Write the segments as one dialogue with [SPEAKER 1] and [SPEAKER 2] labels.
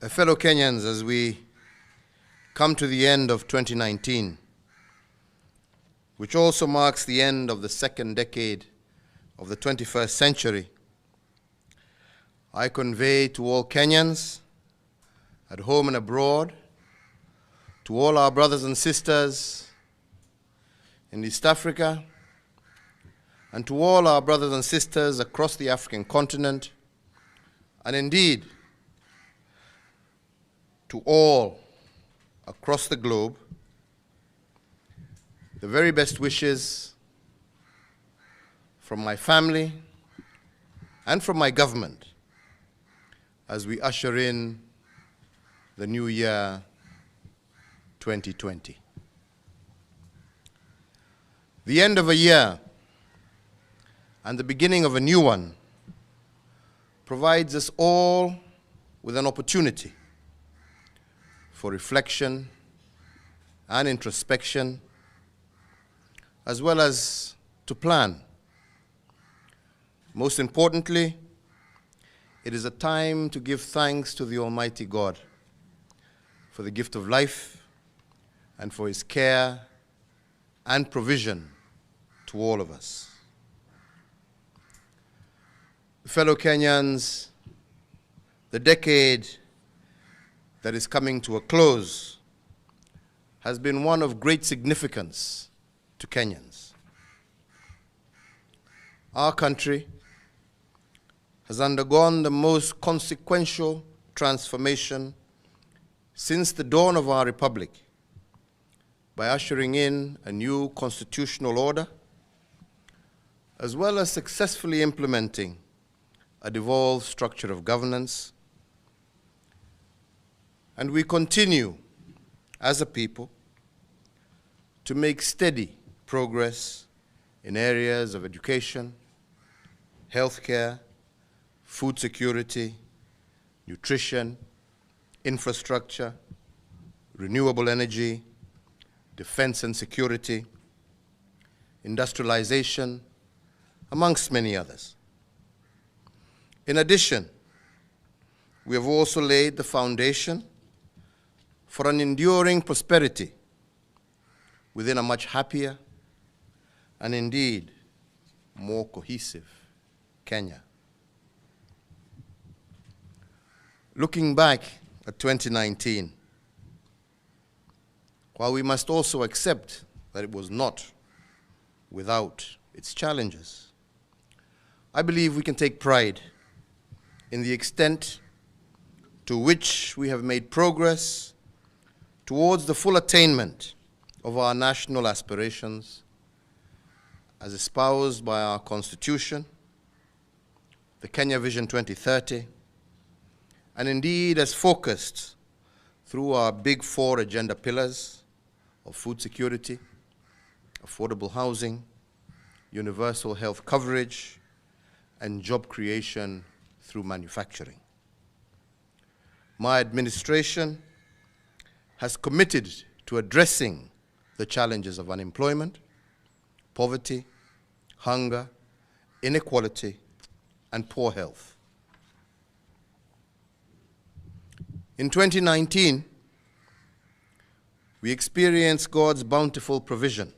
[SPEAKER 1] Fellow Kenyans, as we come to the end of 2019, which also marks the end of the second decade of the 21st century, I convey to all Kenyans, at home and abroad, to all our brothers and sisters in East Africa, and to all our brothers and sisters across the African continent, and indeed to all across the globe, the very best wishes from my family and from my government as we usher in the new year 2020. The end of a year and the beginning of a new one provides us all with an opportunity for reflection and introspection, as well as to plan. Most importantly, it is a time to give thanks to the Almighty God for the gift of life and for His care and provision to all of us. Fellow Kenyans, the decade that is coming to a close has been one of great significance to Kenyans. Our country has undergone the most consequential transformation since the dawn of our republic by ushering in a new constitutional order, as well as successfully implementing a devolved structure of governance. And we continue, as a people, to make steady progress in areas of education, healthcare, food security, nutrition, infrastructure, renewable energy, defense and security, industrialization, amongst many others. In addition, we have also laid the foundation for an enduring prosperity within a much happier and indeed more cohesive Kenya. Looking back at 2019, while we must also accept that it was not without its challenges, I believe we can take pride in the extent to which we have made progress towards the full attainment of our national aspirations as espoused by our Constitution, the Kenya Vision 2030, and indeed as focused through our big four agenda pillars of food security, affordable housing, universal health coverage, and job creation through manufacturing. My administration has committed to addressing the challenges of unemployment, poverty, hunger, inequality, and poor health. In 2019, we experienced God's bountiful provision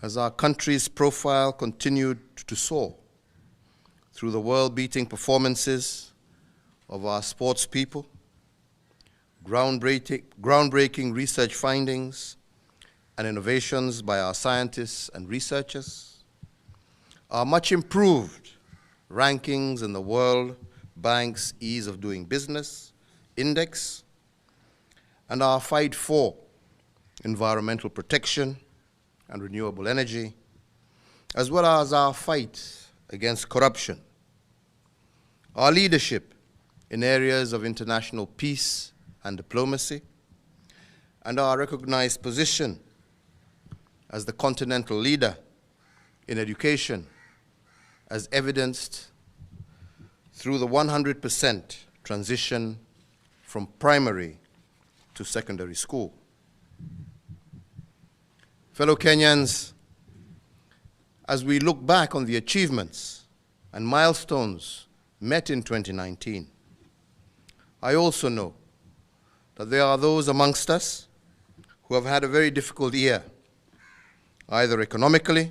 [SPEAKER 1] as our country's profile continued to soar through the world-beating performances of our sports people, groundbreaking research findings and innovations by our scientists and researchers, our much improved rankings in the World Bank's Ease of Doing Business Index, and our fight for environmental protection and renewable energy, as well as our fight against corruption, our leadership in areas of international peace and diplomacy, and our recognized position as the continental leader in education, as evidenced through the 100% transition from primary to secondary school. Fellow Kenyans, as we look back on the achievements and milestones met in 2019, I also know that there are those amongst us who have had a very difficult year, either economically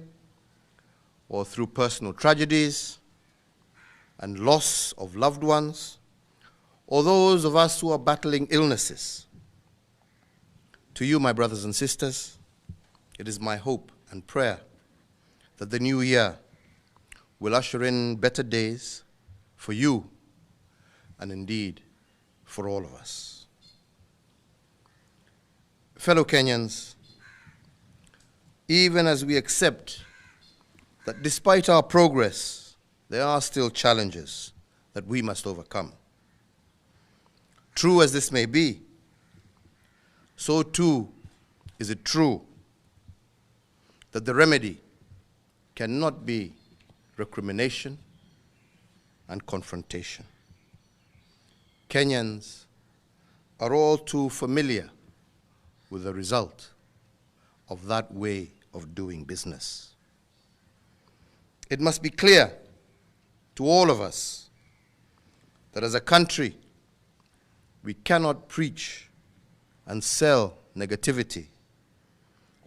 [SPEAKER 1] or through personal tragedies and loss of loved ones, or those of us who are battling illnesses. To you, my brothers and sisters, it is my hope and prayer that the new year will usher in better days for you and indeed for all of us. Fellow Kenyans, even as we accept that despite our progress, there are still challenges that we must overcome. True as this may be, so too is it true that the remedy cannot be recrimination and confrontation. Kenyans are all too familiar with the result of that way of doing business. It must be clear to all of us that as a country, we cannot preach and sell negativity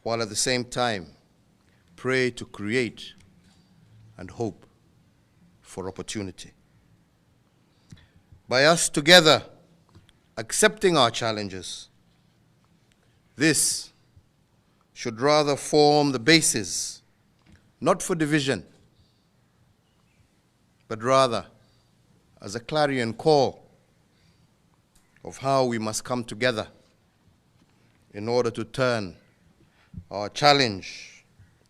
[SPEAKER 1] while at the same time pray to create and hope for opportunity. By us together accepting our challenges, this should rather form the basis, not for division, but rather as a clarion call of how we must come together in order to turn our challenge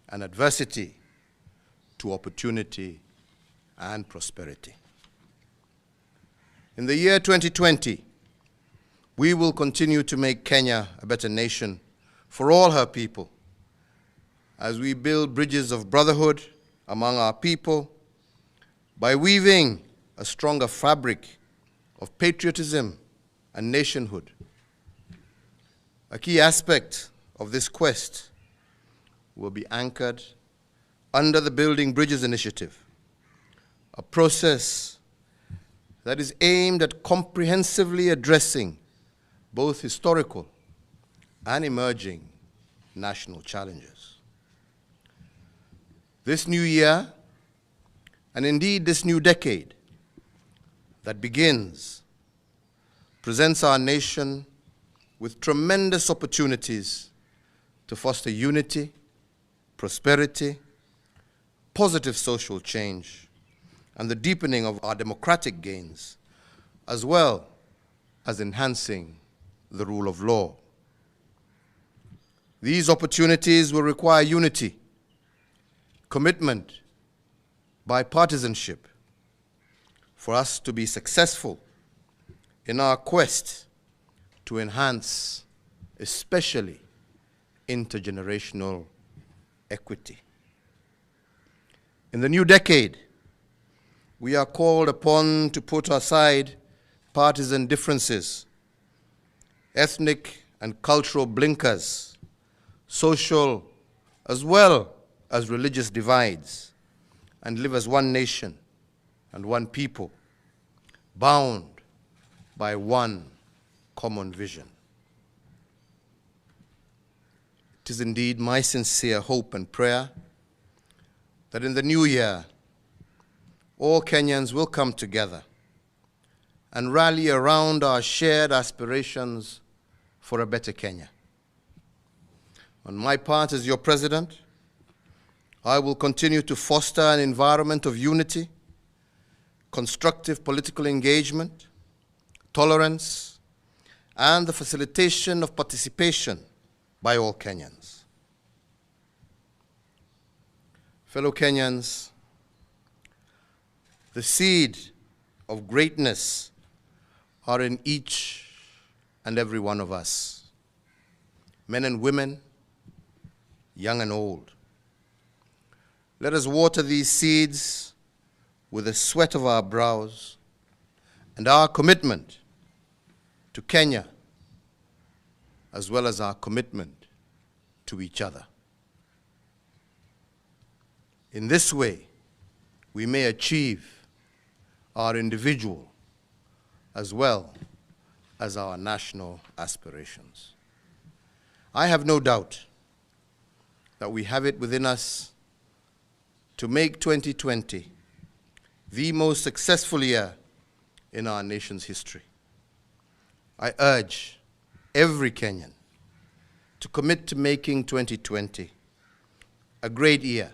[SPEAKER 1] and adversity to opportunity and prosperity. In the year 2020, we will continue to make Kenya a better nation for all her people as we build bridges of brotherhood among our people by weaving a stronger fabric of patriotism and nationhood. A key aspect of this quest will be anchored under the Building Bridges Initiative, a process that is aimed at comprehensively addressing both historical and emerging national challenges. This new year, and indeed this new decade that begins, presents our nation with tremendous opportunities to foster unity, prosperity, positive social change, and the deepening of our democratic gains, as well as enhancing the rule of law. These opportunities will require unity, commitment, bipartisanship for us to be successful in our quest to enhance, especially intergenerational equity. In the new decade, we are called upon to put aside partisan differences, ethnic and cultural blinkers, social as well as religious divides, and live as one nation and one people, bound by one common vision. It is indeed my sincere hope and prayer that in the new year, all Kenyans will come together and rally around our shared aspirations for a better Kenya. On my part as your president, I will continue to foster an environment of unity, constructive political engagement, tolerance, and the facilitation of participation by all Kenyans. Fellow Kenyans, the seed of greatness are in each and every one of us, men and women, young and old. Let us water these seeds with the sweat of our brows and our commitment to Kenya, as well as our commitment to each other. In this way, we may achieve our individual as well as our national aspirations. I have no doubt that we have it within us to make 2020 the most successful year in our nation's history. I urge every Kenyan to commit to making 2020 a great year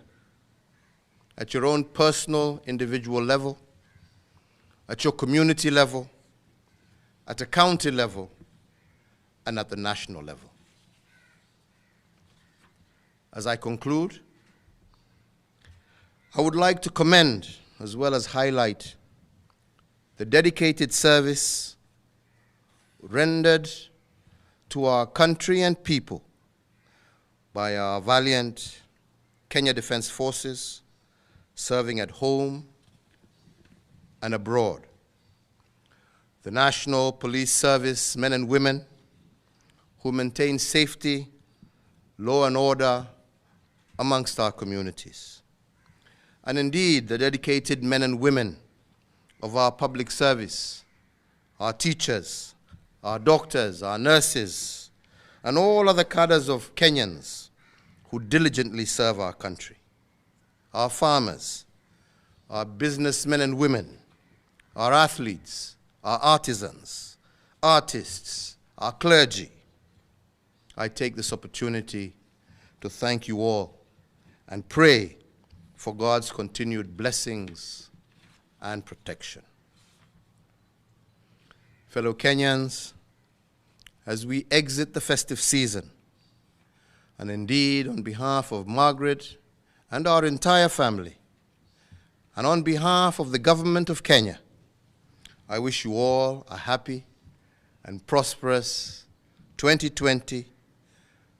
[SPEAKER 1] at your own personal, individual level, at your community level, at a county level, and at the national level. As I conclude, I would like to commend as well as highlight the dedicated service rendered to our country and people by our valiant Kenya Defense Forces serving at home and abroad. The National Police Service men and women who maintain safety, law and order amongst our communities. And indeed, the dedicated men and women of our public service, our teachers, our doctors, our nurses, and all other cadres of Kenyans who diligently serve our country. Our farmers, our businessmen and women, our athletes, our artisans, artists, our clergy. I take this opportunity to thank you all and pray for God's continued blessings and protection. Fellow Kenyans, as we exit the festive season, and indeed on behalf of Margaret and our entire family, and on behalf of the government of Kenya, I wish you all a happy and prosperous 2020,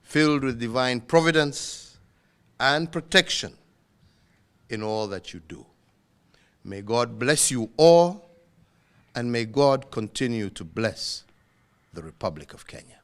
[SPEAKER 1] filled with divine providence and protection in all that you do. May God bless you all, and may God continue to bless the Republic of Kenya.